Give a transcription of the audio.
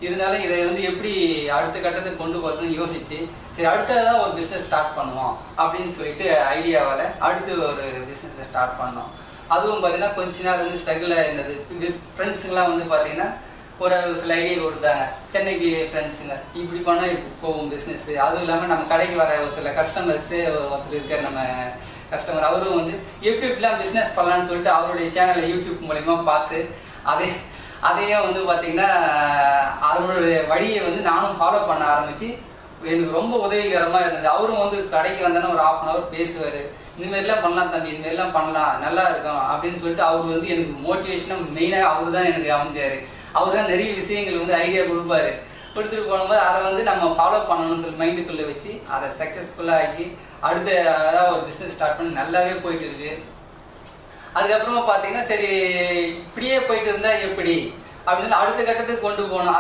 இருந்தாலும் இதை வந்து எப்படி அடுத்த கட்டத்துக்கு கொண்டு போறதுன்னு யோசிச்சு சரி அடுத்ததான் ஒரு பிஸ்னஸ் ஸ்டார்ட் பண்ணுவோம் அப்படின்னு சொல்லிட்டு ஐடியாவால் அடுத்து ஒரு பிஸ்னஸை ஸ்டார்ட் பண்ணோம். அதுவும் பார்த்தீங்கன்னா கொஞ்ச நாள் வந்து ஸ்ட்ரகிளாக இருந்தது. ஃப்ரெண்ட்ஸுங்கெல்லாம் வந்து பார்த்தீங்கன்னா ஒரு சில ஐடியா கொடுத்தாங்க. சென்னைக்கு ஃப்ரெண்ட்ஸுங்க இப்படி பண்ணால் இப்படி போகும் பிஸ்னஸ். அதுவும் இல்லாமல் நம்ம கடைக்கு வர ஒரு சில கஸ்டமர்ஸு ஒருத்தர் இருக்க நம்ம கஸ்டமர் அவரும் வந்து எப்படிலாம் பிஸ்னஸ் பண்ணலான்னு சொல்லிட்டு அவருடைய சேனலை யூடியூப் மூலமா பார்த்து அதையும் வந்து பார்த்தீங்கன்னா அவருடைய வழியை வந்து நானும் ஃபாலோ பண்ண ஆரம்பிச்சு எனக்கு ரொம்ப உதவிகரமாக இருந்தது. அவரும் வந்து கடைக்கு வந்தோன்னா ஒரு 1/2 hour பேசுவார். இதுமாரிலாம் பண்ணலாம் தம்பி, இதுமாரிலாம் பண்ணலாம், நல்லா இருக்கும் அப்படின்னு சொல்லிட்டு அவர் வந்து எனக்கு மோட்டிவேஷனாக மெயினாக அவர் தான் எனக்கு அமைஞ்சார். அவர் தான் நிறைய விஷயங்கள் வந்து ஐடியா கொடுப்பாரு. கொடுத்துட்டு போகும்போது அதை வந்து நம்ம ஃபாலோ பண்ணணும்னு சொல்லி மைண்டுக்குள்ளே வச்சு அதை சக்ஸஸ்ஃபுல்லாக ஆக்கி அடுத்த அதாவது ஒரு பிஸ்னஸ் ஸ்டார்ட் பண்ணி நல்லாவே போயிட்டு இருக்கு. அதுக்கப்புறமா பார்த்தீங்கன்னா சரி இப்படியே போயிட்டு இருந்தா எப்படி அப்படின்னு அடுத்த கட்டத்துக்கு கொண்டு போகணும்.